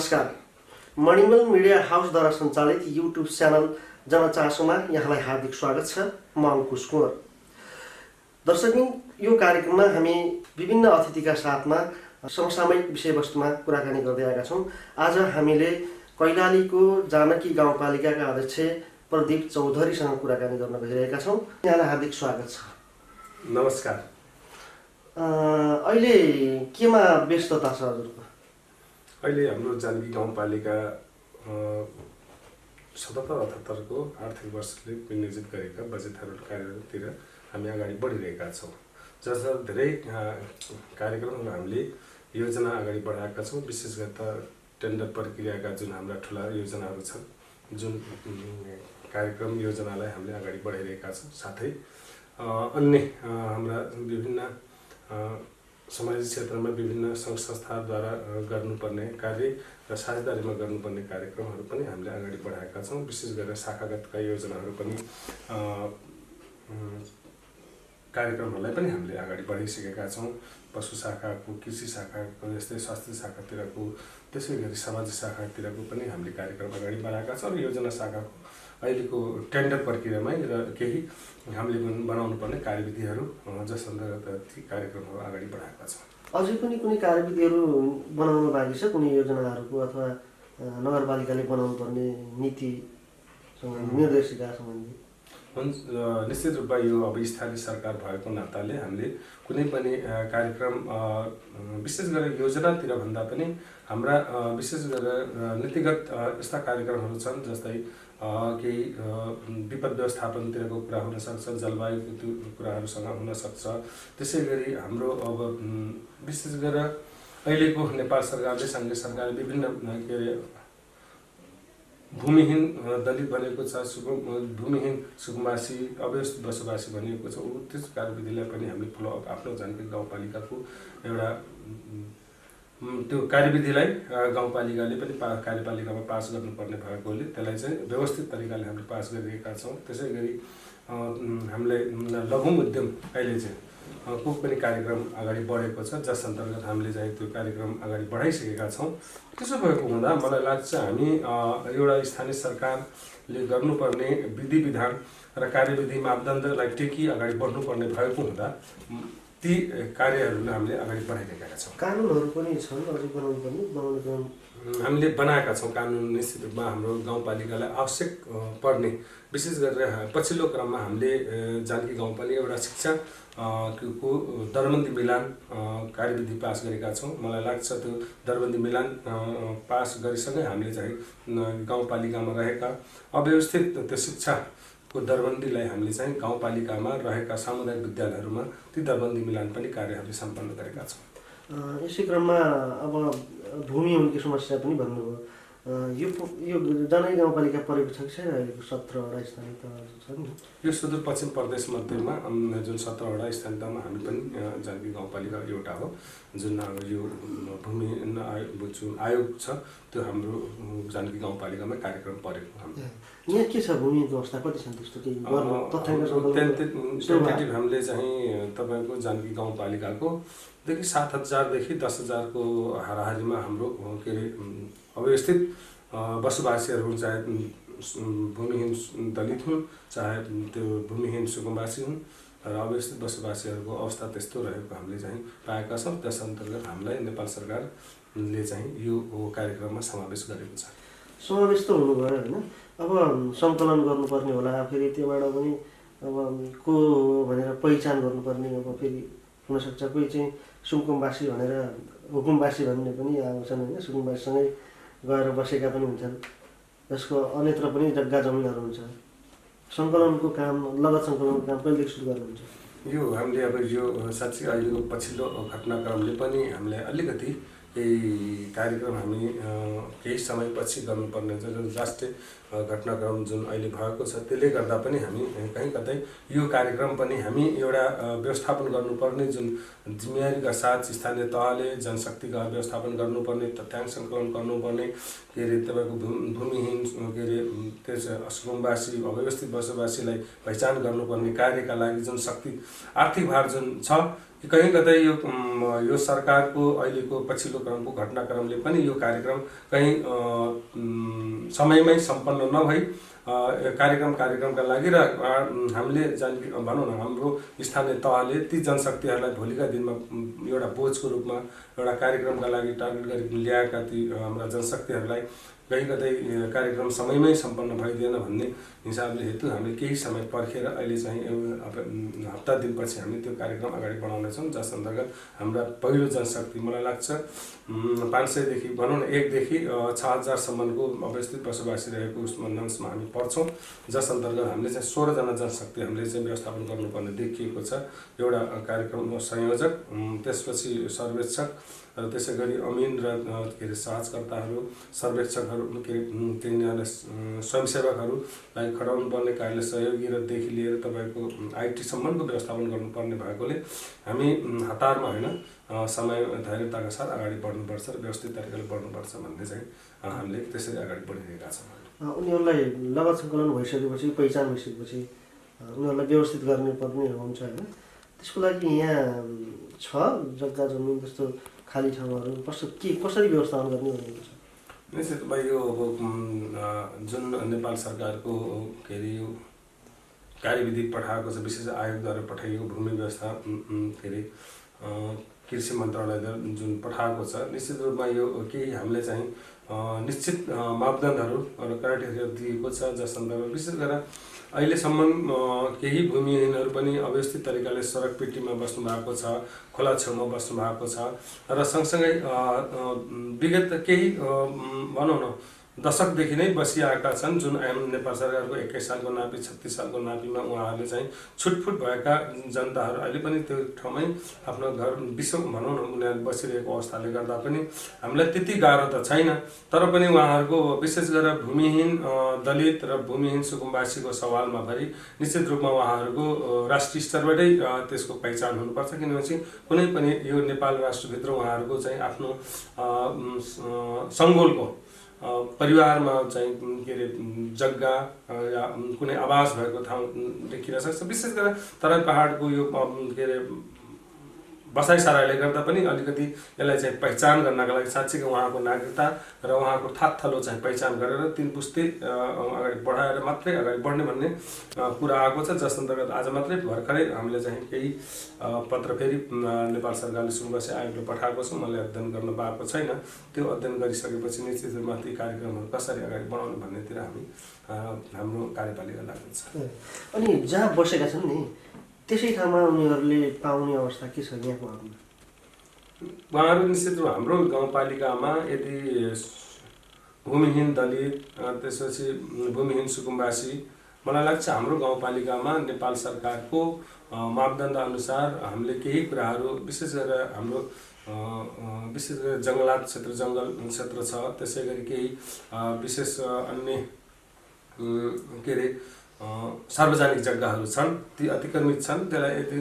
नमस्कार। मणिमल मिडिया हाउसद्वारा सञ्चालित YouTube channel जनचासोमा यहाँलाई हार्दिक स्वागत छ। म अंकुश कुँवर। दर्शकबिन, यो कार्यक्रममा हामी विभिन्न अतिथिका साथमा समसामयिक विषयवस्तुमा कुराकानी गर्दै आएका छौँ। आज हामीले कैलालीको जानकी गाउँपालिकाका अध्यक्ष प्रदीप चौधरीसँग कुराकानी गर्न गइरहेका छौँ। यहाँलाई हार्दिक स्वागत छ। नमस्कार। अहिले केमा व्यस्तता छ हजुरको? अहिले हाम्रो जानकी गाउँपालिका 77-78 को आर्थिक वर्षले विनियोजित गरेका बजेटहरू कार्यतिर हामी अगाडि बढिरहेका छौँ। जसमा धेरै कार्यक्रमहरू हामीले योजना अगाडि बढाएका छौँ। विशेष गरी त टेन्डर प्रक्रियाका जुन हाम्रा ठुला योजनाहरू छन्, जुन कार्यक्रम योजनालाई हामीले अगाडि बढाइरहेका छौँ। साथै अन्य हाम्रा विभिन्न सामाजिक क्षेत्रमा विभिन्न सङ्घ संस्थाद्वारा गर्नुपर्ने कार्य र साझेदारीमा गर्नुपर्ने कार्यक्रमहरू पनि हामीले अगाडि बढाएका छौँ। विशेष गरेर शाखागतका योजनाहरू पनि कार्यक्रमहरूलाई पनि हामीले अगाडि बढाइसकेका छौँ। पशु शाखाको, कृषि शाखाको, यस्तै स्वास्थ्य शाखातिरको, त्यसै गरी सामाजिक शाखातिरको पनि हामीले कार्यक्रम अगाडि बढाएका छौँ। र योजना शाखाको अहिलेको टेन्डर प्रक्रियामै र केही हामीले बनाउनु पर्ने कार्यविधिहरू जस अन्तर्गत ती कार्यक्रमहरू अगाडि बढाएका छौँ। अझै पनि कुनै कार्यविधिहरू बनाउनु बाँकी छ? कुनै योजनाहरूको अथवा नगरपालिकाले बनाउनु पर्ने नीति निर्देशिका सम्बन्धी? निश्चित रूपमा यो अब स्थानीय सरकार भएको नाताले हामीले कुनै पनि कार्यक्रम विशेष गरेर योजनातिर भन्दा पनि हाम्रा विशेष गरेर नीतिगत यस्ता कार्यक्रमहरू छन्, जस्तै केही विपद व्यवस्थापनतिरको कुरा हुनसक्छ, जलवायुको कुराहरूसँग हुनसक्छ। त्यसै गरी हाम्रो अब विशेष गरेर अहिलेको नेपाल सरकारले, सङ्घीय सरकारले विभिन्न के अरे भूमिहीन दलित भनेको छ, भूमिहीन सुकुम्बासी, अव्यवस्थित बसोबासी भनिएको छ। त्यस कार्यविधिलाई पनि हामीले आफ्नो जानकी गाउँपालिकाको एउटा त्यो कार्यविधिलाई गाउँपालिकाले पनि कार्यपालिकामा पास गर्नुपर्ने भएकोले त्यसलाई चाहिँ व्यवस्थित तरिकाले हामीले पास गरिरहेका छौँ। त्यसै गरी हामीलाई लघु उद्यम अहिले चाहिँ को पनि कार्यक्रम अगाडि बढेको छ, जस अन्तर्गत हामीले चाहिँ त्यो कार्यक्रम अगाडि बढाइसकेका छौँ। त्यसो भएको हुँदा मलाई लाग्छ हामी एउटा स्थानीय सरकारले गर्नुपर्ने विधि विधान र कार्यविधि मापदण्डलाई टेकी अगाडि बढ्नुपर्ने भएको हुँदा ती कार्यहरूलाई हामीले अगाडि बढाइरहेका छौँ। कानुनहरू पनि छन् अझै बनाउनु पर्ने हामीले बनाएका छौँ। कानुन निश्चित रूपमा हाम्रो गाउँपालिकालाई आवश्यक पर्ने, विशेष गरेर पछिल्लो क्रममा हामीले जानकी गाउँपालिका एउटा शिक्षा को दरबन्दी मिलान कार्यविधि पास गरेका छौँ। मलाई लाग्छ त्यो दरबन्दी मिलान पास गरिसँगै हामीले चाहिँ गाउँपालिकामा रहेका अव्यवस्थित त्यो शिक्षाको दरबन्दीलाई हामीले चाहिँ गाउँपालिकामा रहेका सामुदायिक विद्यालयहरूमा ती दरबन्दी मिलान पनि कार्यहरूले सम्पन्न गरेका छौँ। यसै क्रममा अब भूमिहीनको समस्या पनि भन्नुभयो। यो जनकी गाउँपालिका परेको छ कि छैन? अहिलेको 17वटा स्थानीय तहहरू छ नि, यो सुदूरपश्चिम प्रदेश मध्येमा जुन 17वटा स्थानीय तहमा हामी पनि जानकी गाउँपालिका एउटा हो। जुन अब यो भूमिहीन जुन आयोग छ त्यो हाम्रो जानकी गाउँपालिकामा कार्यक्रम परेको हाम्रो। यहाँ के छ भूमिहीनको अवस्था कति छन् त्यस्तो केही टेन्टेटिभ हामीले चाहिँ तपाईँको जानकी गाउँपालिकाको देखि 7,000 देखि 10,000 को हाराहारीमा हाम्रो के अरे अव्यवस्थित बसोबासीहरू हुन्, चाहे भूमिहीन दलित हुन्, चाहे त्यो भूमिहीन सुकुम्बासी हुन्, र अव्यवस्थित बसोबासीहरूको अवस्था त्यस्तो रहेको हामीले चाहिँ पाएका छौँ। त्यस अन्तर्गत हामीलाई नेपाल सरकारले चाहिँ यो कार्यक्रममा समावेश गरेको छ। समावेश त हुनुभयो होइन? अब सङ्कलन गर्नुपर्ने होला, फेरि त्योबाट पनि अब को भनेर पहिचान गर्नुपर्ने, अब फेरि हुनसक्छ कोही चाहिँ सुकुम्बासी भनेर हुकुमबासी भन्ने पनि आउँछन् होइन, सुकुम्बासीसँगै गएर बसेका पनि हुन्छन्, जसको अन्यत्र पनि जग्गा जमिनहरू हुन्छ। सङ्कलनको काम, लगत सङ्कलनको काम कहिलेदेखि सुरु गर्नुहुन्छ? यो हामीले अब यो साँच्चै अहिलेको पछिल्लो घटनाक्रमले पनि हामीलाई अलिकति केही कार्यक्रम हामी केही समयपछि गर्नुपर्ने हुन्छ। जुन राष्ट्रिय घटनाक्रम जुन अहिले भएको छ त्यसले गर्दा पनि हामी कहीँ कतै यो कार्यक्रम पनि हामी एउटा व्यवस्थापन गर्नुपर्ने, जुन जिम्मेवारीका साथ स्थानीय तहले जनशक्तिका व्यवस्थापन गर्नुपर्ने, तथ्याङ्क सङ्कलन गर्नुपर्ने, के अरे तपाईँको भूमिहीन के अरे त्यस सुकुम्बासी अव्यवस्थित बसोबासीलाई पहिचान गर्नुपर्ने कार्यका लागि जुन शक्ति आर्थिक भार जुन छ, कहीँ कतै यो सरकारको अहिलेको पछिल्लो क्रमको घटनाक्रमले पनि यो कार्यक्रम कहीँ समयमै सम्पन्न नभई कार्यक्रमका लागि र हामीले भनौँ न हाम्रो स्थानीय तहले ती जनशक्तिहरूलाई भोलिका दिनमा एउटा बोझको रूपमा एउटा कार्यक्रमका लागि टार्गेट गरी ल्याएका ती हाम्रा जनशक्तिहरूलाई कहीँ कतै कार्यक्रम समयमै सम्पन्न भइदिएन भन्ने हिसाबले हेतु हामीले केही समय पर्खेर अहिले चाहिँ हप्ता दिनपछि हामी त्यो कार्यक्रम अगाडि बढाउनेछौँ, जस अन्तर्गत हाम्रा पहिलो जनशक्ति मलाई लाग्छ 500 भनौँ न 1 देखि 6000सम्मको अवस्थित बसोबासी रहेको उसमा नन्समा हामी पर्छौँ, जस अन्तर्गत हामीले चाहिँ 16 जना जनशक्ति हामीले चाहिँ व्यवस्थापन गर्नुपर्ने देखिएको छ। एउटा कार्यक्रम संयोजक, त्यसपछि सर्वेक्षक र त्यसै गरी अमिन र के अरे सहजकर्ताहरू, सर्वेक्षकहरू, के अरे स्वयंसेवकहरूलाई खटाउनु पर्ने कार्य सहयोगी र देखि लिएर तपाईँको आइटी सम्मको व्यवस्थापन गर्नुपर्ने भएकोले हामी हतारमा होइन समय धैर्यताका साथ अगाडि बढ्नुपर्छ र व्यवस्थित तरिकाले बढ्नुपर्छ भन्ने चाहिँ हामीले त्यसरी अगाडि बढिरहेका छौँ। उनीहरूलाई लगत सङ्कलन भइसकेपछि, पहिचान भइसकेपछि उनीहरूलाई व्यवस्थित गर्नुपर्ने हुन्छ होइन, त्यसको लागि यहाँ छ जग्गा जमिन जस्तो खाली ठाउँहरू कसरी व्यवस्थापन गर्ने भनेको छ? निश्चित रूपमा यो अब जुन नेपाल सरकारको के अरे यो कार्यविधि पठाएको छ, विशेष आयोगद्वारा पठाइएको भूमि व्यवस्था के अरे कृषि मन्त्रालयद्वारा जुन पठाएको छ, निश्चित रूपमा यो केही हामीले चाहिँ निश्चित मापदण्डहरू र क्राइटेरिया दिएको छ, जस सन्दर्भमा विशेष गरेर अहिलेसम्म केही भूमिहीनहरू पनि अव्यवस्थित तरिकाले सडक पेटीमा बस्नु भएको छ, खोला छेउमा बस्नु भएको छ र सँगसँगै विगत केही भनौँ न दशकदेखि नै बसिआएका छन्, जुन नेपाल सरकारको 21 सालको नापी 36 सालको नापीमा उहाँहरूले चाहिँ छुटफुट भएका जनताहरू अहिले पनि त्यो ठाउँमै आफ्नो घर विश्व भनौँ न उनीहरू बसिरहेको अवस्थाले गर्दा पनि हामीलाई त्यति गाह्रो त छैन, तर पनि उहाँहरूको विशेष गरेर भूमिहीन दलित र भूमिहीन सुकुम्बासीको सवालमा भरि निश्चित रूपमा उहाँहरूको राष्ट्रिय स्तरबाटै त्यसको पहिचान हुनुपर्छ, किनभने कुनै पनि यो नेपाल राष्ट्रभित्र उहाँहरूको चाहिँ आफ्नो सङ्गोलको परिवारमा चाहिँ के अरे जग्गा या कुनै आवास भएको ठाउँ देखिन सक्छ। विशेष गरेर तराई पहाडको यो के अरे बसाइसराईले गर्दा पनि अलिकति यसलाई चाहिँ पहिचान गर्नका लागि साँच्चीकै उहाँको नागरिकता र उहाँको थाकथलो चाहिँ पहिचान गरेर 3 पुस्ते अगाडि बढाएर मात्रै अगाडि बढ्ने भन्ने कुरा आएको छ, जस अन्तर्गत आज मात्रै भर्खरै हामीले चाहिँ केही पत्र फेरि नेपाल सरकारले सुनवासी आयोगले पठाएको छ, मैले अध्ययन गर्न पाएको छैन। त्यो अध्ययन गरिसकेपछि निश्चित रूपमा ती कार्यक्रमहरू कसरी अगाडि बढाउने भन्नेतिर हामी हाम्रो कार्यपालिका लाग्छ। अनि जहाँ बसेका छन् नि त्यसै ठाउँमा उनीहरूले पाउने अवस्था के छ यहाँको हालमा? उहाँहरू निश्चित रूपमा हाम्रो गाउँपालिकामा यदि भूमिहीन दलित त्यसपछि भूमिहीन सुकुम्बासी, मलाई लाग्छ हाम्रो गाउँपालिकामा नेपाल सरकारको मापदण्ड अनुसार हामीले केही कुराहरू विशेष गरेर हाम्रो विशेष गरेर जङ्गलात क्षेत्र, जङ्गल क्षेत्र छ, त्यसै गरी केही विशेष अन्य के अरे सार्वजनिक जग्गाहरू छन्, ती अतिक्रमित छन्। त्यसलाई यदि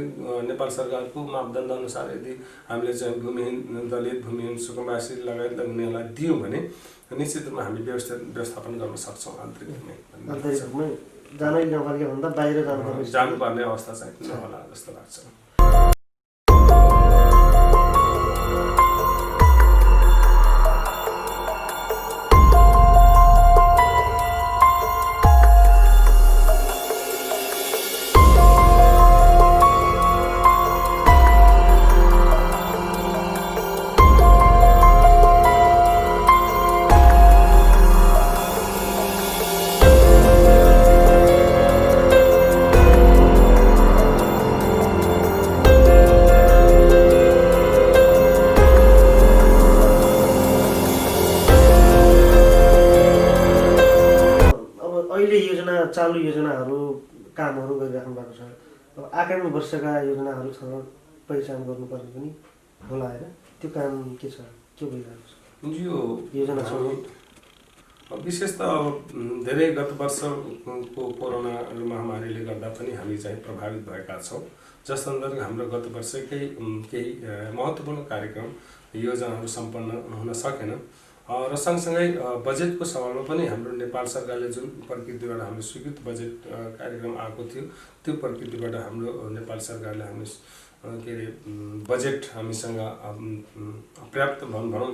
नेपाल सरकारको मापदण्ड अनुसार यदि हामीले चाहिँ भूमिहीन दलित, भूमिहीन सुकुम्बासी लगायत उनीहरूलाई दियौँ भने निश्चित रूपमा हामी व्यवस्थापन गर्न सक्छौँ। आन्तरिकमै जानै नपालिका भन्दा बाहिर जानुपर्ने अवस्था चाहिँ नहोला जस्तो लाग्छ। चालु योजनाहरू कामहरू गरिराख्नु भएको छ, अब आगामी वर्षका योजनाहरू छ पहिचान गर्नुपर्ने पनि होला होइन, त्यो काम के छ, के भइरहेको छ यो योजना छ? विशेष त धेरै गत वर्षको कोरोना महामारीले गर्दा पनि हामी चाहिँ प्रभावित भएका छौँ, जस अन्तर्गत हाम्रो गत वर्षकै केही महत्त्वपूर्ण कार्यक्रम योजनाहरू सम्पन्न हुन सकेन र सँगसँगै बजेटको सवालमा पनि हाम्रो नेपाल सरकारले जुन प्रकृतिबाट हामीले स्वीकृत बजेट कार्यक्रम आएको थियो, त्यो प्रकृतिबाट हाम्रो नेपाल सरकारले हामी के अरे बजेट हामीसँग पर्याप्त भनौँ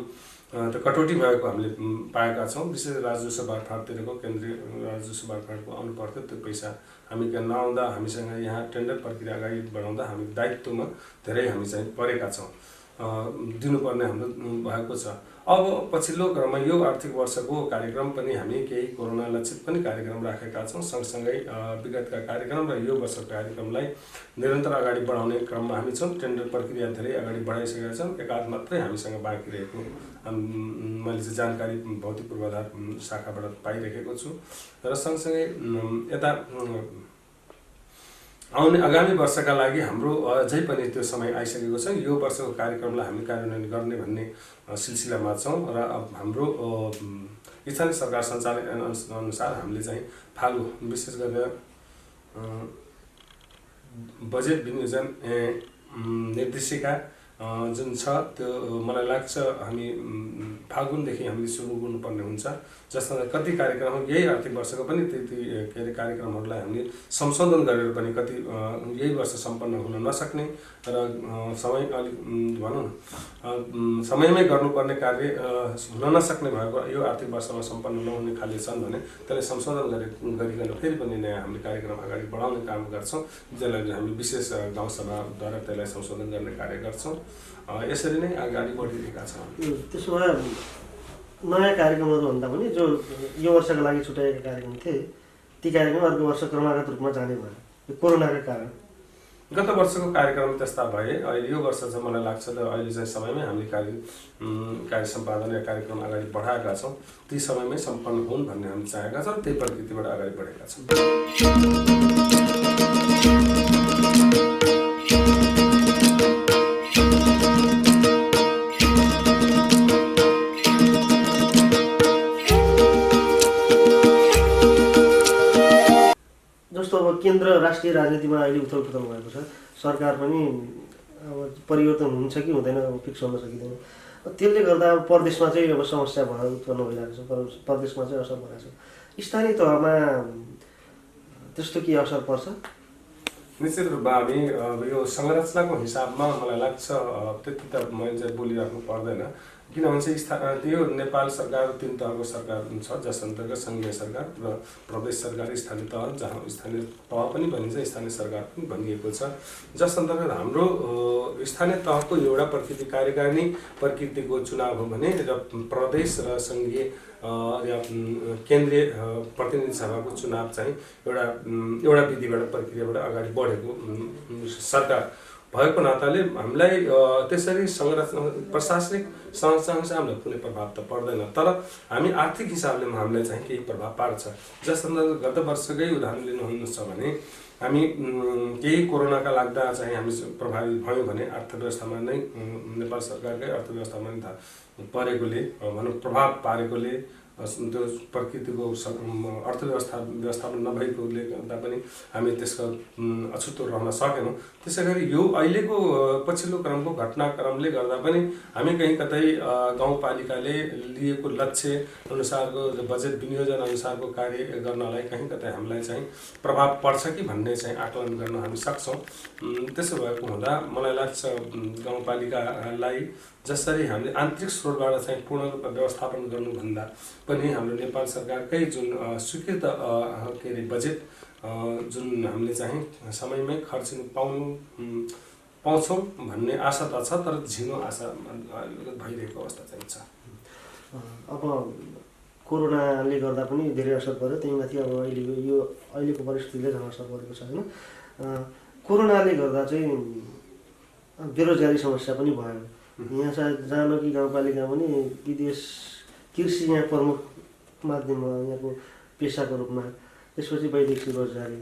त्यो कटौती भएको हामीले पाएका छौँ। विशेष राजस्व बाँडफाँडतिरको केन्द्रीय राजस्व बाँडफाँडको आउनु पर्थ्यो, त्यो पैसा हामी कहाँ नआउँदा हामीसँग यहाँ टेन्डर प्रक्रिया अगाडि बढाउँदा हामी दायित्वमा धेरै हामी चाहिँ परेका छौँ, दिनुपर्ने हाम्रो भएको छ। अब पछिल्लो क्रममा यो आर्थिक वर्षको कार्यक्रम पनि हामी केही कोरोना लक्षित पनि कार्यक्रम राखेका छौँ। सँगसँगै विगतका कार्यक्रम र यो वर्षको कार्यक्रमलाई निरन्तर अगाडि बढाउने क्रममा हामी छौँ। टेन्डर प्रक्रिया धेरै अगाडि बढाइसकेका छौँ, एकाध मात्रै हामीसँग बाँकी रहेको मैले चाहिँ जानकारी भौतिक पूर्वाधार शाखाबाट पाइरहेको छु। र सँगसँगै यता आगामी वर्षका लागि हाम्रो अझै पनि त्यो समय आइसकेको छ। यो वर्षको कार्यक्रमलाई हामी कार्यान्वयन गर्ने भन्ने सिलसिलामा छौँ र हाम्रो स्थानीय सरकार सञ्चालन अनुसार हामीले चाहिँ फाल्गु विशेष गरेर बजेट विनियोजन निर्देशिका जुन छ त्यो मलाई लाग्छ हामी फागुनदेखि हामीले सुरु गर्नुपर्ने हुन्छ, जसमा कति कार्यक्रम यही आर्थिक वर्षको पनि त्यति के अरे कार्यक्रमहरूलाई हामीले संशोधन गरेर पनि कति यही वर्ष सम्पन्न हुन नसक्ने र समय अलिक भनौँ न समयमै गर्नुपर्ने कार्य हुन नसक्ने भएको यो आर्थिक वर्षमा सम्पन्न नहुने खाले छन् भने त्यसलाई संशोधन गरिकन फेरि पनि नयाँ हामीले कार्यक्रम अगाडि बढाउने काम गर्छौँ, जसलाई हामी विशेष गाउँसभाद्वारा त्यसलाई संशोधन गर्ने कार्य गर्छौँ। यसरी नै अगाडि बढिरहेका छौँ। त्यसो भए नयाँ कार्यक्रमहरू भन्दा पनि जो यो वर्षका लागि छुट्याएका कार्यक्रम थिए ती कार्यक्रम अर्को वर्ष क्रमागत रूपमा जाने भयो यो कोरोनाका कारण। गत वर्षको कार्यक्रम त्यस्ता भए, अहिले यो वर्ष चाहिँ मलाई लाग्छ त अहिले चाहिँ समयमै हामीले कार्य सम्पादन या कार्यक्रम अगाडि बढाएका छौँ, ती समयमै सम्पन्न हुन् भन्ने हामी चाहेका छौँ, त्यही प्रकृतिबाट अगाडि बढेका छौँ। जस्तो अब केन्द्र राष्ट्रिय राजनीतिमा अहिले उथलपुथल भएको छ, सरकार पनि अब परिवर्तन हुन्छ कि हुँदैन फिक्स हुन सकिँदैन। त्यसले गर्दा अब प्रदेशमा चाहिँ अब समस्या भएर उत्पन्न भइरहेको छ, प्रदेशमा चाहिँ असर परेको छ। स्थानीय तहमा त्यस्तो के असर पर्छ? निश्चित रूपमा हामी यो संरचनाको हिसाबमा मलाई लाग्छ त्यति त मैले चाहिँ बोलिराख्नु पर्दैन, किनभने चाहिँ त्यो नेपाल सरकार 3 तहको सरकार छ, जस अन्तर्गत सङ्घीय सरकार र प्रदेश सरकार, स्थानीय तह, जहाँ स्थानीय तह पनि भनिन्छ, स्थानीय सरकार पनि भनिएको छ। जस अन्तर्गत हाम्रो स्थानीय तहको एउटा प्रकृति कार्यकारिणी प्रकृतिको चुनाव हो भने र प्रदेश र सङ्घीय या केन्द्रीय प्रतिनिधि सभाको चुनाव चाहिँ एउटा विधिबाट प्रक्रियाबाट अगाडि बढेको सरकार भएको नाताले हामीलाई त्यसरी प्रशासनिक संरचना हामीलाई कुनै प्रभाव त पर्दैन, तर हामी आर्थिक हिसाबले हामीलाई चाहिँ केही प्रभाव पार्छ। जसमा गत वर्षकै उदाहरण लिनुहुन्छ भने हामी केही कोरोनाका लाग्दा चाहिँ हामी प्रभावित भयौँ भने अर्थव्यवस्थामा नै नेपाल सरकारकै अर्थव्यवस्थामा नै परेकोले भनौँ प्रभाव पारेकोले त्यो प्रकृतिको व्यवस्थापन नभएकोले गर्दा पनि हामी त्यसको अछुतो रहन सकेनौँ। त्यसै गरी यो अहिलेको पछिल्लो क्रमको घटनाक्रमले गर्दा पनि हामी कहीँ कतै गाउँपालिकाले लिएको लक्ष्य अनुसारको बजेट विनियोजन अनुसारको कार्य गर्नलाई कहीँ कतै हामीलाई चाहिँ प्रभाव पर्छ कि भन्ने चाहिँ आकलन गर्न हामी सक्छौँ। त्यसो भएको हुँदा मलाई लाग्छ गाउँपालिकालाई जसरी हामीले आन्तरिक स्रोतबाट चाहिँ पूर्ण रूपमा व्यवस्थापन गर्नुभन्दा पनि हाम्रो नेपाल सरकारकै जुन स्वीकृत के अरे बजेट जुन हामीले चाहिँ समयमै खर्चिनु पाउँछौँ भन्ने आशा त छ, तर झिनो आशा भइरहेको अवस्था चाहिँ छ। अब कोरोनाले गर्दा पनि धेरै असर पर्यो, त्यहीमाथि अब अहिलेको परिस्थितिले झन् असर परेको छ होइन। कोरोनाले गर्दा चाहिँ बेरोजगारी समस्या पनि भयो। यहाँ जानकी गाउँपालिका पनि विदेश कृषि यहाँ प्रमुख माध्यम हो यहाँको पेसाको रूपमा, त्यसपछि वैदेशिक रोजगारी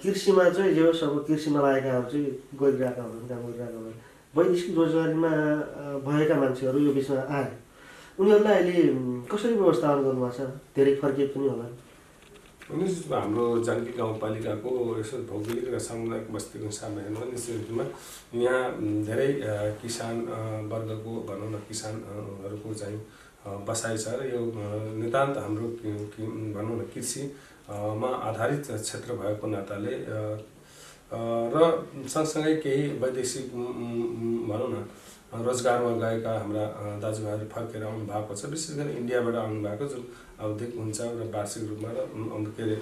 कृषिमा चाहिँ जे होस् अब कृषिमा लागेकाहरू चाहिँ गइरहेका हुन्, काम गरिरहेका हुन्। वैदेशिक रोजगारीमा भएका मान्छेहरू यो बिचमा आए, उनीहरूलाई अहिले कसरी व्यवस्थापन गर्नुभएको छ? धेरै फर्किए पनि होला। निश्चित हाम्रो जानकी गाउँपालिकाको यसो भौगोलिक र सामुदायिक बस्तीको हिसाबमा हेर्नु भने निश्चित रूपमा यहाँ धेरै किसान वर्गको भनौँ न किसानहरूको चाहिँ बसाइ छ र यो नितान्त हाम्रो भनौँ न कृषिमा आधारित क्षेत्र भएको नाताले र सँगसँगै केही वैदेशिक भनौँ न रोजगारमा गएका हाम्रा दाजुभाइहरू फर्केर आउनु भएको छ, विशेष गरी इन्डियाबाट आउनु भएको, जुन आवधिक हुन्छ र वार्षिक रूपमा र के अरे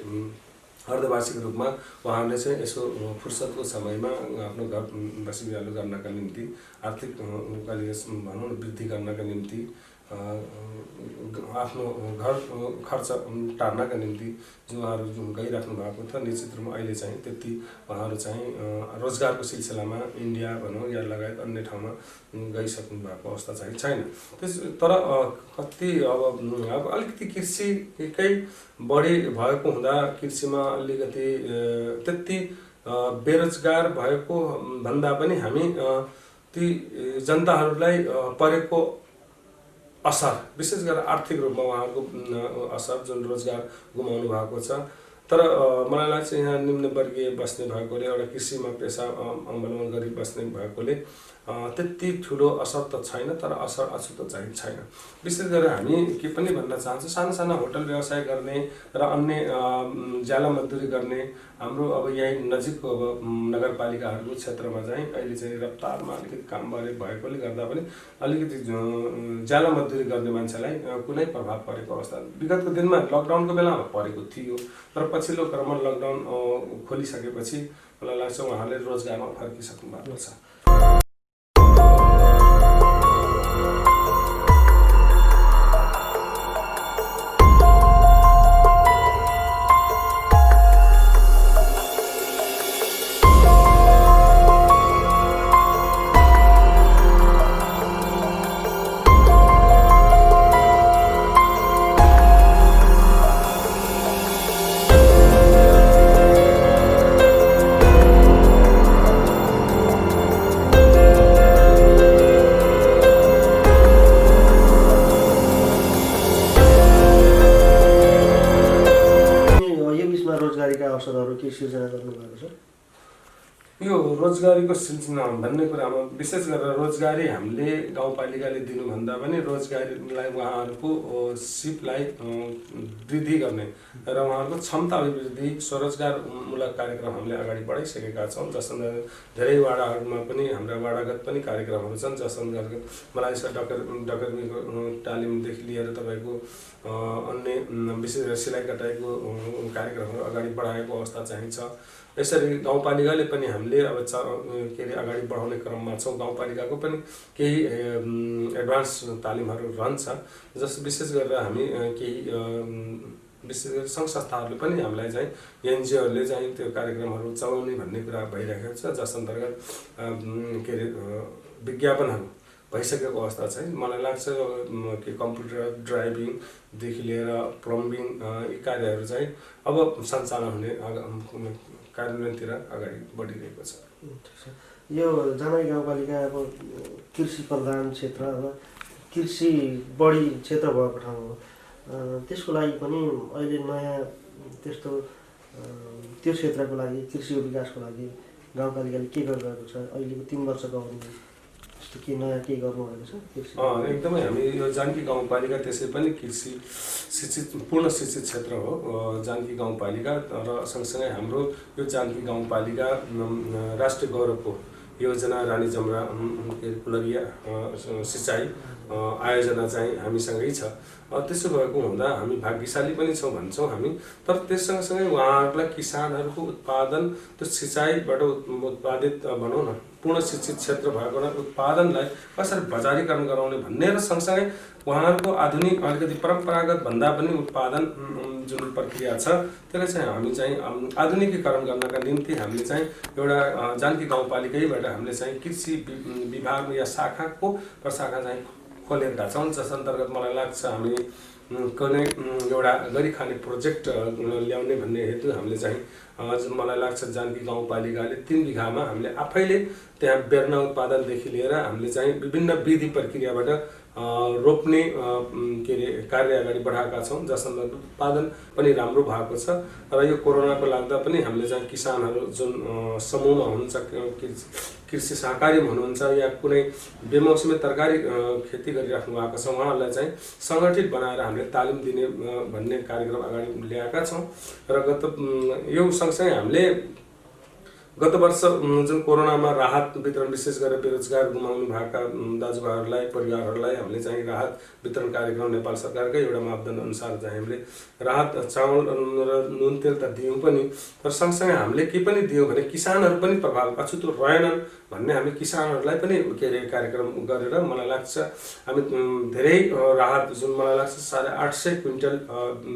अर्धवार्षिक रूपमा उहाँहरूले चाहिँ यसो फुर्सदको समयमा आफ्नो घर बसी बिरालो गर्नका निम्ति आर्थिक भनौँ न वृद्धि गर्नका निम्ति आफ्नो घर खर्च टार्नका निम्ति जो उहाँहरू गइराख्नु भएको छ, निश्चित रूपमा अहिले चाहिँ त्यति उहाँहरू चाहिँ रोजगारको सिलसिलामा इन्डिया भनौँ या लगायत अन्य ठाउँमा गइसक्नु भएको अवस्था चाहिँ छैन। तर कति अब अलिकति कृषिकै बढी भएको हुँदा कृषिमा अलिकति त्यति बेरोजगार भएको भन्दा पनि हामी ती जनताहरूलाई परेको असर, विशेष गरेर आर्थिक रूपमा उहाँहरूको असर जुन रोजगार गुमाउनु भएको छ। तर मलाई लाग्छ यहाँ निम्नवर्गीय बस्ने भएकोले, एउटा कृषिमा पेसा अवलम्बन गरी बस्ने भएकोले त्यति ठुलो असर त छैन, तर असर अछुतो चाहिँ छैन। विशेष गरेर हामी के पनि भन्न चाहन्छौँ, साना साना होटल व्यवसाय गर्ने र अन्य ज्याला मजदुरी गर्ने हाम्रो अब यहीँ नजिकको अब नगरपालिकाहरूको क्षेत्रमा चाहिँ अहिले चाहिँ रफ्तारमा अलिकति काम भएकोले गर्दा पनि अलिकति ज्याला मजदुरी गर्ने मान्छेलाई कुनै प्रभाव परेको अवस्था विगतको दिनमा लकडाउनको बेलामा परेको थियो, तर पछिल्लो क्रममा लकडाउन खोलिसकेपछि मलाई लाग्छ उहाँहरूले रोजगारमा फर्किसक्नु भएको छ। अवसरहरू के सिर्जना गर्नुभएको छ? यो रोजगारीको सिर्जना भन्ने कुरामा विशेष गरेर रोजगारी हामीले गाउँपालिकाले दिनुभन्दा पनि रोजगारीलाई उहाँहरूको सिपलाई वृद्धि गर्ने र उहाँहरूको क्षमता अभिवृद्धि स्वरोजगारमूलक कार्यक्रम हामीले अगाडि बढाइसकेका छौँ। जसमा धेरै वाडाहरूमा पनि हाम्रा वाडागत पनि कार्यक्रमहरू छन्, जस अन्तर्गत मलाई डकर्मीको तालिमदेखि लिएर तपाईँको अन्य विशेष गरी सिलाइ कटाइको कार्यक्रमहरू अगाडि बढाएको अवस्था चाहिँ छ। यसरी गाउँपालिकाले पनि हामीले अब के अरे अगाडि बढाउने क्रममा छौँ। गाउँपालिकाको पनि केही एडभान्स तालिमहरू रहन्छ, जस विशेष गरेर हामी केही विशेष गरी सङ्घ संस्थाहरूले पनि हामीलाई चाहिँ एनजिओहरूले चाहिँ त्यो कार्यक्रमहरू चलाउने भन्ने कुरा भइरहेको छ, जस अन्तर्गत के अरे विज्ञापनहरू भइसकेको अवस्था चाहिँ मलाई लाग्छ कि कम्प्युटर ड्राइभिङदेखि लिएर प्लम्बिङ यी कार्यहरू चाहिँ अब सञ्चालन हुने कार्यान्वयनतिर अगाडि बढिरहेको छ। यो जनाई गाउँपालिका अब कृषि प्रधान क्षेत्र, अब कृषि बढी क्षेत्र भएको ठाउँ हो, त्यसको लागि पनि अहिले नयाँ त्यस्तो त्यो क्षेत्रको लागि कृषि विकासको लागि गाउँपालिकाले के गरिरहेको छ? अहिलेको 3 वर्षको अवधिमा त्यस्तो के नयाँ के गर्नुभएको छ? एकदमै हामी यो जानकी गाउँपालिका त्यसै पनि कृषि शिक्षित पूर्ण शिक्षित क्षेत्र हो जानकी गाउँपालिका, र सँगसँगै हाम्रो यो जानकी गाउँपालिका राष्ट्रिय गौरवको योजना रानी जमुना कुलरिया सिँचाइ आयोजना चाहिँ हामीसँगै छ। त्यसो भएको हुँदा हामी भाग्यशाली पनि छौँ भन्छौँ हामी। तर त्यस सँगसँगै उहाँहरूलाई किसानहरूको उत्पादन त्यो सिँचाइबाट उत्पादित भनौँ न पूर्ण शिक्षित क्षेत्र भएको उत्पादनलाई कसरी बजारीकरण गराउने भन्ने र सँगसँगै उहाँहरूको आधुनिक अलिकति परम्परागत भन्दा पनि उत्पादन जुन प्रक्रिया छ त्यसलाई चाहिँ हामी चाहिँ आधुनिकीकरण गर्नका निम्ति हामीले चाहिँ एउटा जानकी गाउँपालिकैबाट हामीले चाहिँ कृषि विभाग या शाखाको प्रशाखा चाहिँ खोलेका छौँ, जस अन्तर्गत मलाई लाग्छ हामी कुनै एउटा गरी खाने प्रोजेक्ट ल्याउने भन्ने हेतु हामीले चाहिँ मलाई लाग्छ जानकी गाउँपालिकाले 3 बिघामा हामीले आफैले त्यहाँ बेर्ना उत्पादनदेखि लिएर हामीले चाहिँ विभिन्न विधि प्रक्रियाबाट रोप्ने के अरे कार्य अगाडि बढाएका छौँ, जस उत्पादन पनि राम्रो भएको छ। र यो कोरोनाको लाग्दा पनि हामीले चाहिँ किसानहरू जुन समूहमा हुनुहुन्छ, कृषि सहकारीमा हुनुहुन्छ या कुनै बेमौसमी तरकारी खेती गरिराख्नु भएको छ, उहाँहरूलाई चाहिँ सङ्गठित बनाएर हामीले तालिम दिने भन्ने कार्यक्रम अगाडि ल्याएका छौँ। र गत यो सँगसँगै हामीले गत वर्ष जुन कोरोनामा राहत वितरण विशेष गरेर बेरोजगार गुमाउनु भएका दाजुभाइहरूलाई परिवारहरूलाई हामीले चाहिँ राहत वितरण कार्यक्रम नेपाल सरकारकै एउटा मापदण्ड अनुसार चाहिँ हामीले राहत चामल र नुन तेल त दियौँ पनि, तर सँगसँगै हामीले के पनि दियौँ भने किसानहरू पनि प्रभाव अछुतो रहेनन् भन्ने हामी किसानहरूलाई पनि के अरे कार्यक्रम गरेर मलाई लाग्छ हामी धेरै राहत जुन मलाई लाग्छ 850 क्विन्टल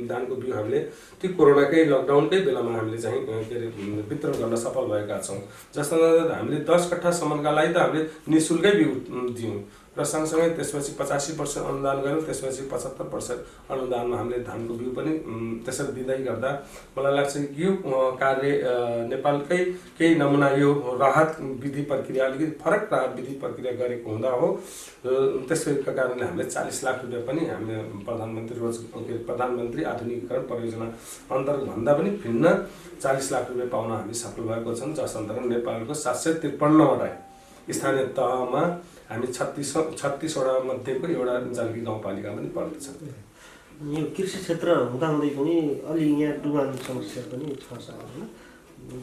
धानको बिउ हामीले त्यो कोरोनाकै लकडाउनकै बेलामा हामीले चाहिँ के अरे वितरण गर्न सफल भएका छौँ। जसमा हामीले 10 कट्ठासम्मका लागि त हामीले निःशुल्कै बिउ दियौँ र सँगसँगै त्यसपछि 85% अनुदान गऱ्यौँ, त्यसपछि 75% अनुदानमा हामीले धानको बिउ पनि त्यसरी दिँदै गर्दा मलाई लाग्छ यो कार्य नेपालकै केही नमुना यो राहत विधि प्रक्रिया अलिकति फरक राहत विधि प्रक्रिया गरेको हुँदा हो। त्यसैका कारणले हामीले 40 लाख रुपियाँ पनि हामीले प्रधानमन्त्री आधुनिकीकरण परियोजना अन्तर्गत भन्दा पनि भिन्न 40 लाख रुपियाँ पाउन हामी सफल भएको छौँ। जस अन्तर्गत नेपालको 753वटा स्थानीय तहमा हामी 36 वटा मध्येको एउटा जानकी गाउँपालिका पनि पर्दछ। यो कृषि क्षेत्र हुँदाहुँदै पनि अलि यहाँ डुबान समस्या पनि छ होइन,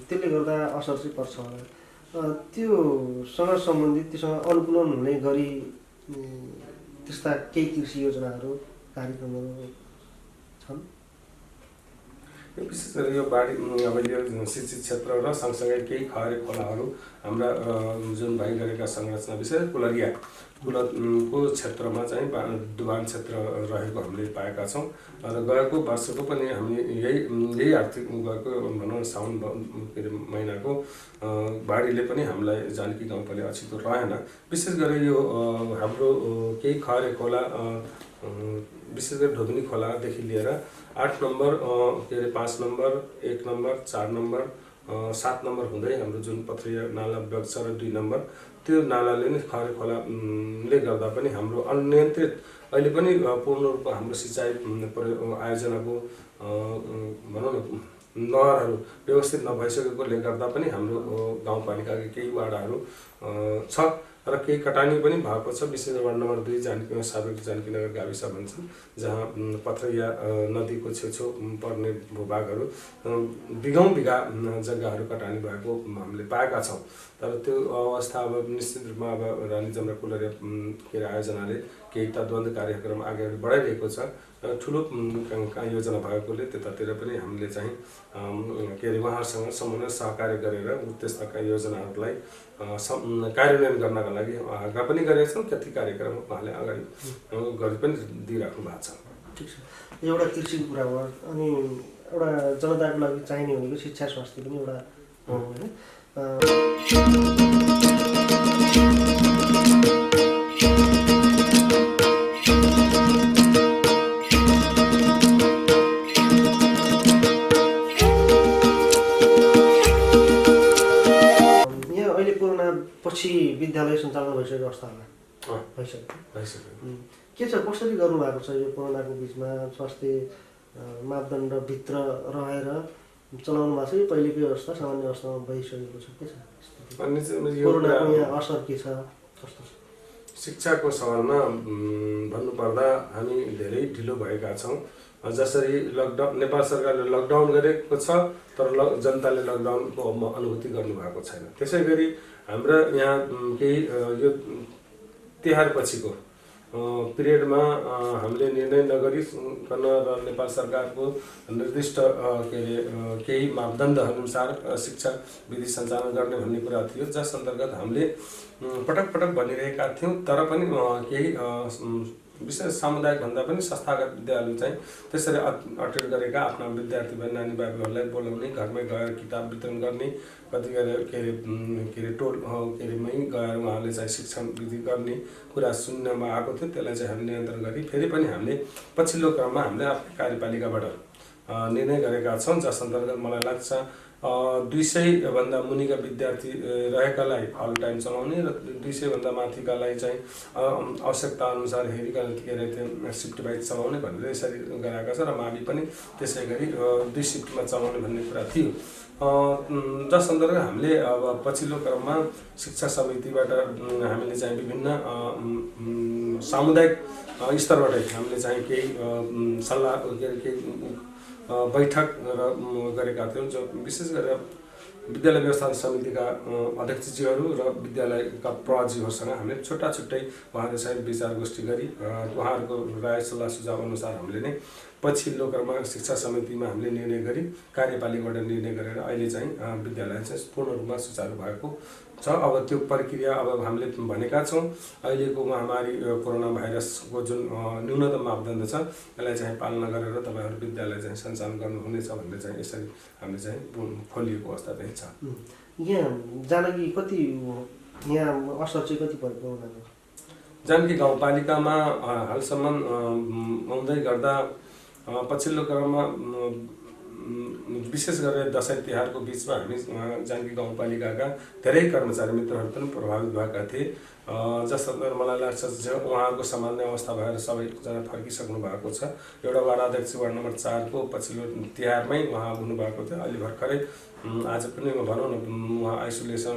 त्यसले गर्दा असर चाहिँ पर्छ होला। त्योसँग सम्बन्धित त्योसँग अनुकूलन हुने गरी त्यस्ता केही कृषि योजनाहरू कार्यक्रमहरू छन्? विशेष गरी यो बाढी अब यो सिंचित क्षेत्र र सँगसँगै केही खहरे खोलाहरू हाम्रा जुन भइरहेका संरचना विशेष कुलको क्षेत्रमा चाहिँ डुबान क्षेत्र रहेको हामीले पाएका छौँ र गएको वर्षको पनि हामी यही आर्थिक गएको भनौँ साउन के अरे महिनाको बाढीले पनि हामीलाई जानकी गाउँपालिका अछितो रहेन। विशेष गरी यो हाम्रो केही खहरे खोला विशेष गरी ढोग्नी खोलादेखि लिएर 8 नम्बर के अरे 5 नम्बर 1 नम्बर 4 नम्बर 7 नम्बर हुँदै हाम्रो जुन पथरिया नाला बग्छ र 2 नम्बर त्यो नालाले नै खहरे खोलाले गर्दा पनि हाम्रो अनियन्त्रित अहिले पनि पूर्ण रूपमा हाम्रो सिँचाइ आयोजनाको भनौँ न नहरहरू व्यवस्थित नभइसकेकोले गर्दा पनि हाम्रो गाउँपालिकाका केही वाडाहरू छ र केही कटानी पनि भएको छ। विशेष वार्ड नम्बर 2 जानकी सार्वजनिक जानकीनगर गाविस भन्छन्, जहाँ पथरिया नदीको छेउछेउ पर्ने भूभागहरू बिघौँ बिघा जग्गाहरू कटानी भएको हामीले पाएका छौँ। तर त्यो अवस्था अब निश्चित रूपमा अब रानी जमरा कुलरिया के अरे आयोजनाले केही तद्बन्ध कार्यक्रम अगाडि बढाइरहेको छ। ठुलो योजना भएकोले त्यतातिर पनि हामीले चाहिँ के अरे उहाँहरूसँग समन्वय सहकार्य गरेर त्यस्ता योजनाहरूलाई कार्यान्वयन गर्नका लागि आग्रह पनि गरेका छौँ। कति कार्यक्रम उहाँले अगाडि गरि पनि दिइराख्नु भएको छ। ठिक छ, एउटा कृषिको कुरा भयो अनि एउटा जनताको लागि चाहिने भनेको शिक्षा स्वास्थ्य पनि एउटा हो होइन। पछि विद्यालय सञ्चालन भइसकेको अवस्थामा भइसक्यो के छ, कसरी गर्नुभएको छ यो कोरोनाको बिचमा स्वास्थ्य मापदण्डभित्र रहेर चलाउनु भएको छ कि पहिलेकै अवस्था सामान्य अवस्थामा भइसकेको छ? के छ कोरोनाको यहाँ असर के छ, कस्तो छ? शिक्षाको सवालमा भन्नुपर्दा हामी धेरै ढिलो भएका छौँ। जसरी लकडाउन नेपाल सरकारले लकडाउन गरेको छ तर जनताले लकडाउनको अनुभूति गर्नुभएको छैन। त्यसै गरी हाम्रा यहाँ केही यो तिहार पछिको पिरियडमा हामीले निर्णय नगरिकन र नेपाल सरकारको निर्दिष्ट के अरे केही मापदण्डअनुसार शिक्षा विधि सञ्चालन गर्ने भन्ने कुरा थियो, जस अन्तर्गत हामीले पटक पटक भनिरहेका थियौँ। तर पनि केही विशेष सामुदायिक भन्दा पनि संस्थागत विद्यालय चाहिँ त्यसरी अटेन्ड गरेका आफ्ना विद्यार्थी नानी बाबुहरूलाई बोलाउने, घरमै गएर किताब वितरण गर्ने, कति के अरे टोल के अरेमै गएर उहाँहरूले चाहिँ शिक्षण विधि गर्ने कुरा सुन्नमा आएको थियो। त्यसलाई चाहिँ हामीले नियन्त्रण गरी फेरि पनि हामीले पछिल्लो क्रममा हामीले आफ्नो कार्यपालिकाबाट निर्णय गरेका छौँ, जस अन्तर्गत मलाई लाग्छ 200 भन्दा मुनिका विद्यार्थी रहेकालाई फल टाइम चलाउने र 200 भन्दा माथिकालाई चाहिँ आवश्यकता अनुसार हेरिकन के अरे सिफ्ट वाइज चलाउने भनेर यसरी गराएका छ र मावि पनि त्यसै गरी 2 सिफ्टमा चलाउने भन्ने कुरा थियो। जस अन्तर्गत हामीले अब पछिल्लो क्रममा शिक्षा समितिबाट हामीले चाहिँ विभिन्न सामुदायिक स्तरबाटै हामीले चाहिँ केही सल्लाह केही बैठक गरेका थियौँ, जो विशेष गरेर विद्यालय व्यवस्थापन समितिका अध्यक्षज्यूहरू र विद्यालयका प्रजीहरूसँग हामीले छुट्टै उहाँहरूसँग विचार गोष्ठी गरी उहाँहरूको राय सल्लाह सुझाव अनुसार हामीले नै पछिल्लो क्रममा शिक्षा समितिमा हामीले निर्णय गरी कार्यपालिकाबाट निर्णय गरेर अहिले चाहिँ विद्यालय चाहिँ पूर्ण रूपमा सुचारू भएको छ। अब त्यो प्रक्रिया अब हामीले भनेका छौँ अहिलेको महामारी कोरोना भाइरसको जुन न्यूनतम मापदण्ड छ यसलाई चाहिँ पालना गरेर तपाईँहरू विद्यालय चाहिँ सञ्चालन गर्नुहुनेछ भन्ने चाहिँ यसरी हामीले चाहिँ खोलिएको अवस्था चाहिँ छ। यहाँ जानकी कति यहाँ असर चाहिँ कति परेको उनीहरूको? जानकी गाउँपालिकामा हालसम्म आउँदै गर्दा पछिल्लो क्रममा विशेष गरेर दसैँ तिहारको बिचमा हामी जानकी गाउँपालिकाका धेरै कर्मचारी मित्रहरू पनि प्रभावित भएका थिए। जसमा मलाई लाग्छ उहाँहरूको सामान्य अवस्था भएर सबैजना फर्किसक्नु भएको छ। एउटा वार्ड अध्यक्ष वार्ड नम्बर 4 को पछिल्लो तिहारमै उहाँ हुनुभएको थियो। अहिले भर्खरै आज पनि भनौँ न उहाँ आइसोलेसन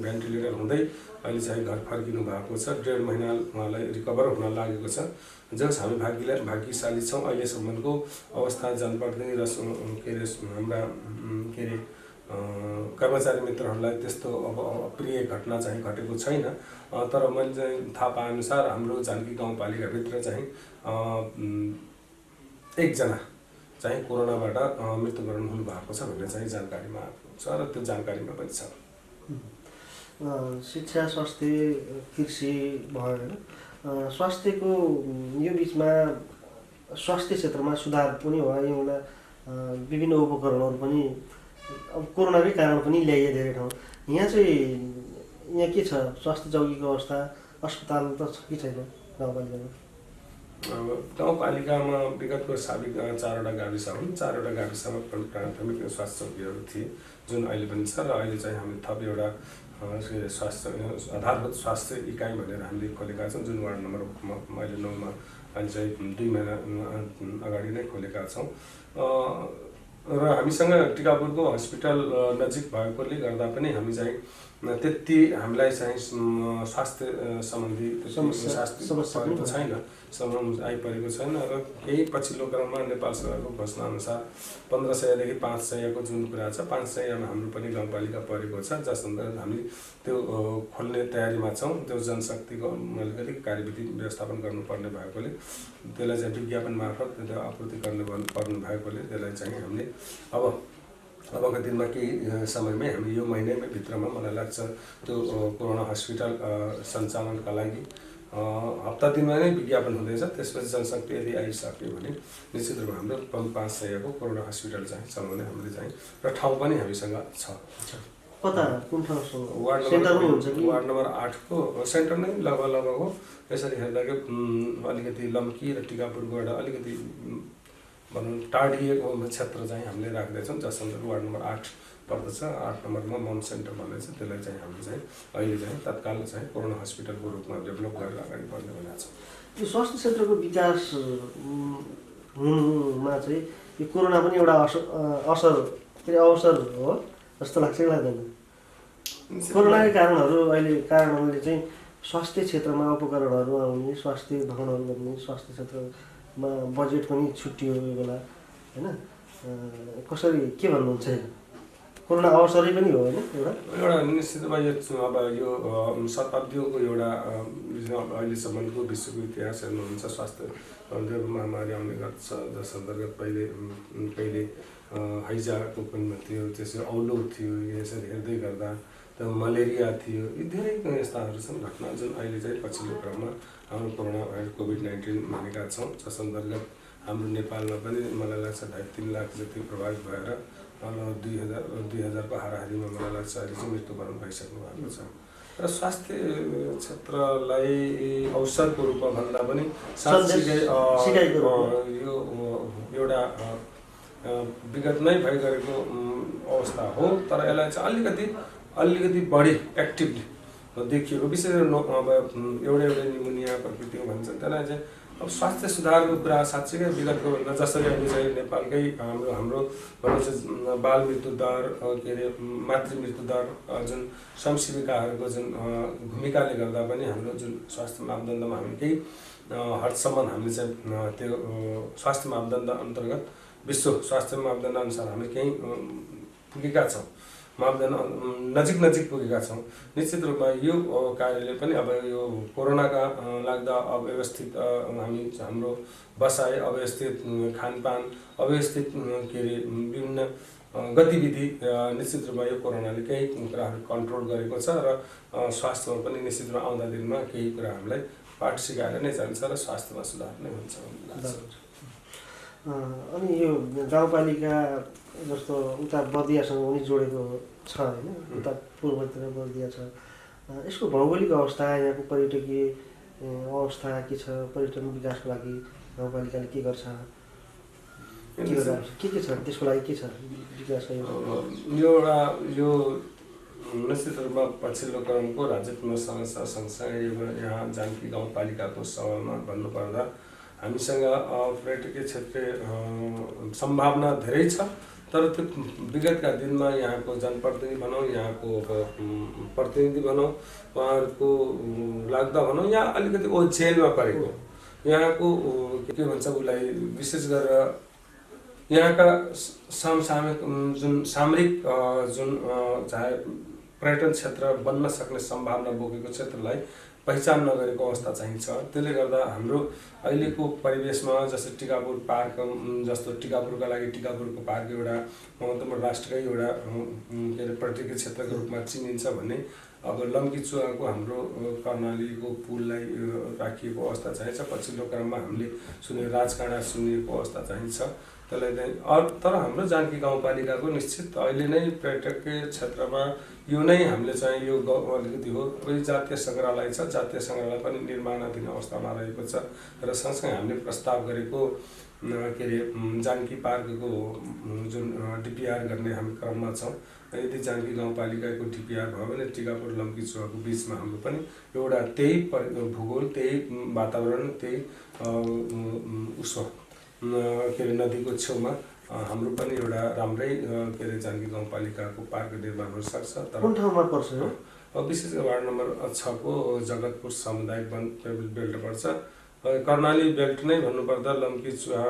भेन्टिलेटर हुँदै अहिले चाहिँ घर फर्किनु भएको छ। 1.5 महिना उहाँलाई रिकभर हुन लागेको छ। जस हामी भाग्यशाली छौँ अहिलेसम्मको अवस्था जनप्रतिनिधि र हाम्रा कर्मचारी मित्रहरूलाई त्यस्तो अब अप्रिय घटना चाहिँ घटेको छैन। तर मैले चाहिँ थाहा पाएअनुसार हाम्रो जानकी गाउँपालिकाभित्र चाहिँ 1 जना चाहिँ कोरोनाबाट मृत्युवरण हुनुभएको छ भन्ने चाहिँ जानकारीमा आएको छ र त्यो जानकारीमा पनि छ। शिक्षा स्वास्थ्य कृषि भयो होइन, स्वास्थ्यको यो बिचमा स्वास्थ्य क्षेत्रमा सुधार पनि भयो एउटा विभिन्न उपकरणहरू पनि अब कोरोनाकै कारण पनि ल्याइए धेरै ठाउँ। यहाँ चाहिँ यहाँ के छ स्वास्थ्य चौकीको अवस्था? अस्पताल त छ कि छैन गाउँपालिकामा? गाउँपालिकामा विगतको साबिक 4वटा गाविस हुन्। 4वटा गाविसमा प्राथमिक स्वास्थ्य चौकीहरू थिए जुन अहिले पनि छ र अहिले चाहिँ हामीले थप एउटा स्वास्थ्य आधारभूत स्वास्थ्य इकाइ भनेर हामीले खोलेका छौँ जुन वार्ड नम्बर अहिले 9 मा अहिले चाहिँ 2 महिना अगाडि नै खोलेका छौँ। र हामीसँग टिकापुरको हस्पिटल नजिक भएकोले गर्दा पनि हामी चाहिँ त्यति हामीलाई चाहिँ स्वास्थ्य सम्बन्धी समस्या आइपरेको छैन र यही पछिल्लो क्रममा नेपाल सरकारको घोषणा अनुसार 1500 देखि 500 को जुन कुरा छ 500 मा हाम्रो पनि गाउँपालिका परेको छ। जस अन्तर्गत हामी त्यो खोल्ने तयारीमा छौँ। त्यो जनशक्तिको अलिकति कार्यविधि व्यवस्थापन गर्नुपर्ने भएकोले त्यसलाई चाहिँ विज्ञापन मार्फत त्यो आपूर्ति गर्नुपर्ने भएकोले त्यसलाई चाहिँ हामीले अबका दिनमा केही समयमै हामी यो महिनामै भित्रमा मलाई लाग्छ त्यो कोरोना हस्पिटल सञ्चालनका लागि हप्ता दिनमा नै विज्ञापन हुँदैछ। त्यसपछि जनशक्ति यदि आइसक्यो भने निश्चित रूपमा हाम्रो 500 को कोरोना हस्पिटल चाहिँ चलाउने हामीले चाहिँ र ठाउँ पनि हामीसँग छ। कता कुन ठाउँ? वार्ड नम्बर 8 को सेन्टर नै लगभग हो। यसरी हेर्दाखेरि अलिकति लम्की र टिकापुरबाट अलिकति भनौँ टाढिएको क्षेत्र चाहिँ हामीले राख्दैछौँ। जस अन्तर्गत वार्ड नम्बर 8 पर्दछ। 8 नम्बरमा मम सेन्टर भन्ने छ। त्यसलाई चाहिँ हामीले चाहिँ अहिले चाहिँ तत्काल चाहिँ कोरोना हस्पिटलको रूपमा डेभलप गरेर अगाडि बढ्ने भनेको छ। यो स्वास्थ्य क्षेत्रको विकास हुनुमा चाहिँ यो कोरोना पनि एउटा अवसर हो जस्तो लाग्छ कि लाग्दैन? कोरोनाकै कारणहरूले चाहिँ स्वास्थ्य क्षेत्रमा उपकरणहरू आउने, स्वास्थ्य भवनहरू बन्ने, स्वास्थ्य क्षेत्रमा बजेट पनि छुट्टियो यो बेला होइन। कसरी के भन्नुहुन्छ? कोरोना अवसरै पनि हो होइन एउटा निश्चित रूपमा अब यो शताब्दीको एउटा अहिलेसम्मको विश्वको इतिहास हेर्नुहुन्छ स्वास्थ्य महामारी आउने गर्छ। जस अन्तर्गत पहिले हैजाको पनि थियो, त्यसै औलो थियो, यसरी हेर्दै गर्दा त्यो मलेरिया थियो। यी धेरै यस्ताहरू छन् घटना जुन अहिले चाहिँ पछिल्लो क्रममा हाम्रो कोरोना भाइरस कोभिड-19 भनेका छौँ। जस अन्तर्गत हाम्रो नेपालमा पनि मलाई लाग्छ 2.5-3 लाख जति प्रभावित भएर 2000 को हाराहारीमा मलाई लाग्छ अहिले चाहिँ मृत्युवरण भइसक्नु भएको छ। र स्वास्थ्य क्षेत्रलाई अवसरको रूपमा भन्दा पनि साँच्चै यो एउटा विगतमै भइगरेको अवस्था हो। तर यसलाई चाहिँ अलिकति बढी एक्टिभली देखिएको विशेष गरी अब एउटा निमोनिया प्रकृतिको भन्छ त्यसलाई चाहिँ अब स्वास्थ्य सुधारको कुरा साँच्चै विगतको भन्दा जसरी अहिले चाहिँ नेपालकै हाम्रो भनौँ बाल मृत्यु दर के अरे मातृ मृत्यु दर जुन समसेविकाहरूको जुन भूमिकाले गर्दा पनि हाम्रो जुन स्वास्थ्य मापदण्डमा हामी केही हदसम्म हामीले चाहिँ त्यो स्वास्थ्य मापदण्ड अन्तर्गत विश्व स्वास्थ्य मापदण्ड अनुसार हामी केही पुगेका छौँ। मापदण्ड नजिक पुगेका छौँ। निश्चित रूपमा यो कार्यले पनि अब यो कोरोनाका लाग्दा अव्यवस्थित हाम्रो बसाइ, अव्यवस्थित खानपान, अव्यवस्थित के अरे विभिन्न गतिविधि निश्चित रूपमा यो कोरोनाले केही कुराहरू कन्ट्रोल गरेको छ र स्वास्थ्यमा पनि निश्चित रूपमा आउँदा दिनमा केही कुरा हामीलाई पाठ सिकाएर नै जान्छ र स्वास्थ्यमा सुधार नै हुन्छ भन्ने लाग्छ। अनि यो गाउँपालिका जस्तो उता बर्दियासँग पनि जोडेको छ होइन, उता पूर्वतिर बर्दिया छ। यसको भौगोलिक अवस्था, यहाँको पर्यटकीय अवस्था के छ, पर्यटन विकासको लागि गाउँपालिकाले के गर्छ, के छ त्यसको लागि, के छ विकासको एउटा यो निश्चित रूपमा पछिल्लो क्रमको राज्य पुनर्संरचना सँगसँगै यहाँ जानकी गाउँपालिकाको सवालमा भन्नुपर्दा हामीसँग पर्यटकीय क्षेत्रीय सम्भावना धेरै छ, तर त्यो विगतका दिनमा यहाँको जनप्रतिनिधि भनौँ, यहाँको प्रतिनिधि भनौँ, उहाँहरूको लाग्दा भनौँ, यहाँ अलिकति ओझेलमा परेको, यहाँको के भन्छ उसलाई, विशेष गरेर यहाँका समसामयिक जुन सामरिक जुन चाहे पर्यटन क्षेत्र बन्न सक्ने सम्भावना बोकेको क्षेत्रलाई पहिचान नगरेको अवस्था चाहिँ छ। त्यसले गर्दा हाम्रो अहिलेको परिवेशमा जस्तै टिकापुर पार्क जस्तो टिकापुरका लागि टिकापुरको पार्क एउटा महत्त्वपूर्ण राष्ट्रकै एउटा के अरे पर्यटकीय क्षेत्रको रूपमा चिनिन्छ भने अब लम्कीचुवाको हाम्रो कर्णालीको पुललाई राखिएको अवस्था चाहिँ छ। पछिल्लो क्रममा हामीले सुने राजकाँडा सुनिएको अवस्था चाहिँ छ। त्यसलाई तर हाम्रो जानकी गाउँपालिकाको निश्चित अहिले नै पर्यटकीय क्षेत्रमा यो नै हामीले चाहिँ यो अलिकति हो। कोही जातीय सङ्ग्रहालय छ, जातीय सङ्ग्रहालय पनि निर्माणाधीन अवस्थामा रहेको छ र सँगसँगै हामीले प्रस्ताव गरेको के अरे जानकी पार्कको जुन डिपिआर गर्ने हामी क्रममा छौँ। यदि जानकी गाउँपालिकाको डिपिआर भयो भने टिकापुर लम्कीचुवाको बिचमा हाम्रो पनि एउटा त्यही भूगोल, त्यही वातावरण, त्यही उसो के अरे नदीको छेउमा हाम्रो पनि एउटा राम्रै के अरे जानकी गाउँपालिकाको पार्क निर्माण हुन सक्छ। तर कुन ठाउँमा पर्छ? विशेष गरी वार्ड नम्बर 6 को जगतपुर सामुदायिक वन बेल्ट पर्छ। कर्णाली बेल्ट नै भन्नुपर्दा लम्कीचुवाबाट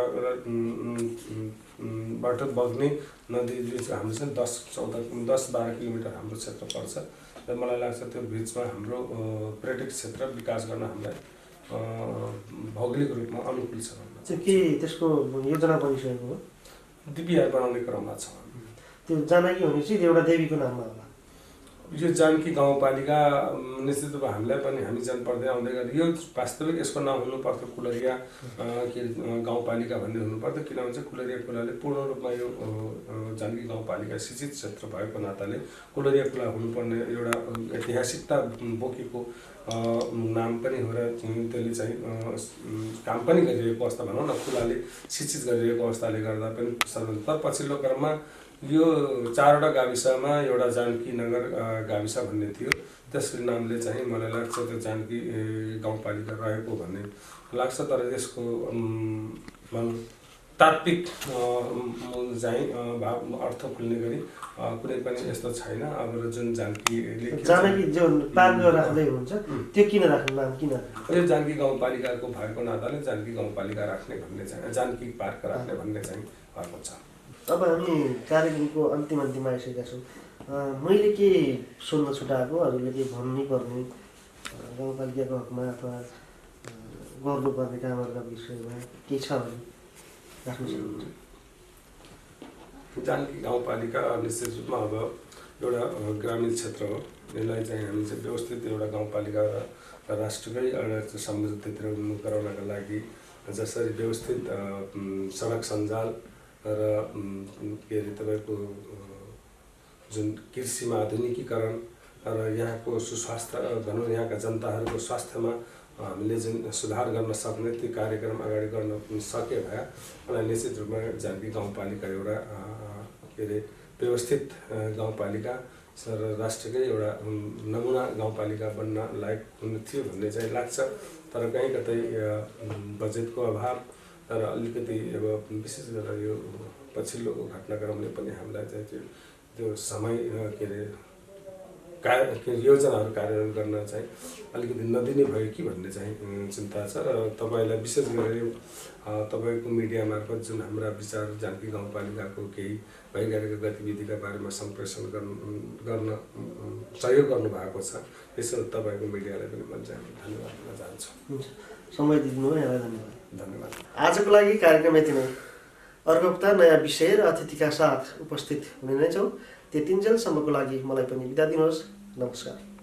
बग्ने नदी हाम्रो चाहिँ 10-12 किलोमिटर हाम्रो क्षेत्र पर्छ र मलाई लाग्छ त्यो बिचमा हाम्रो पर्यटक क्षेत्र विकास गर्न हामीलाई भौगोलिक रूपमा अनुकूल छ। के त्यसको योजना बनिसकेको हो? डिपिआर बनाउने क्रममा छ। त्यो जानकी भनेपछि एउटा देवीको नाममा होला। यो जानकी गाउँपालिका निश्चित रूपमा हामीलाई पनि हामी जनप्रतिनिधि आउँदै गरे यो वास्तविक यसको नाम हुनुपर्थ्यो कुलरिया के गाउँपालिका भन्ने हुनुपर्थ्यो। किनभने चाहिँ कुलरिया खोलाले पूर्ण रूपमा यो जानकी गाउँपालिका सिंचित क्षेत्र भएको नाताले कुलरिया खोला हुनुपर्ने एउटा ऐतिहासिकता बोकेको नाम पनि हो र त्यसले चाहिँ काम पनि गरिरहेको अवस्था भनौँ न, खोलाले सिंचित गरिरहेको अवस्थाले गर्दा पनि तर पछिल्लो क्रममा यो 4वटा गाविसमा एउटा जानकी नगर गाविस भन्ने थियो। त्यसको नामले चाहिँ मलाई लाग्छ त्यो जानकी गाउँपालिका रहेको भन्ने लाग्छ। तर यसको तात्विक चाहिँ भाव अर्थ खुल्ने गरी कुनै पनि यस्तो छैन। अब जुन जानकी जुन पार्क राख्दै हुन्छ त्यो किन राख्नु, नाम किन? यो जानकी गाउँपालिकाको भएको नाताले जानकी गाउँपालिका राख्ने भन्ने चाहिँ जानकी पार्क राख्ने भन्ने चाहिँ भएको छ। अब हामी कार्यक्रमको अन्तिम आइसकेका छौँ। मैले के सुन्न छुटाएको, हजुरले के भन्नै पर्ने गाउँपालिकाको हकमा अथवा गर्नुपर्ने कामहरूका विषयमा केही छ भने राख्नु सक्नुहुन्छ। जानकी गाउँपालिका निश्चित रूपमा अब एउटा ग्रामीण क्षेत्र हो। यसलाई चाहिँ हामी चाहिँ व्यवस्थित एउटा गाउँपालिका र राष्ट्रकै एउटा समृद्धितिर उन्मुख गराउनका लागि जसरी व्यवस्थित सडक सञ्जाल र के अरे तपाईँको जुन कृषिमा आधुनिकीकरण र यहाँको सुस्वास्थ्य भनौँ, यहाँका जनताहरूको स्वास्थ्यमा हामीले जुन सुधार गर्न सक्ने त्यो कार्यक्रम अगाडि गर्न सके भए मलाई निश्चित रूपमा जानकी गाउँपालिका एउटा के अरे व्यवस्थित गाउँपालिका र राष्ट्रकै एउटा नमुना गाउँपालिका बन्न लायक हुने थियो भन्ने चाहिँ लाग्छ। तर कहीँ कतै बजेटको अभाव र अलिकति अब विशेष गरेर यो पछिल्लो घटनाक्रमले पनि हामीलाई चाहिँ त्यो समय के अरे योजनाहरू कार्यान्वयन गर्न चाहिँ अलिकति नदिने भयो कि भन्ने चाहिँ चिन्ता छ। र तपाईँलाई विशेष गरेर तपाईँको मिडिया मार्फत जुन हाम्रा विचार जानकी गाउँपालिकाको केही भइरहेका गतिविधिका बारेमा सम्प्रेषण गर्न सहयोग गर्नुभएको छ, यसो तपाईँको मिडियालाई पनि म चाहिँ धन्यवाद दिन चाहन्छु। समय दिनुभयो यहाँलाई धन्यवाद। धन्यवाद। आजको लागि कार्यक्रम यति नै। अर्को हप्ता नयाँ विषय र अतिथिका साथ उपस्थित हुने नै छौँ। त्यतिन्जेलसम्मको लागि मलाई पनि बिदा दिनुहोस्। नमस्कार।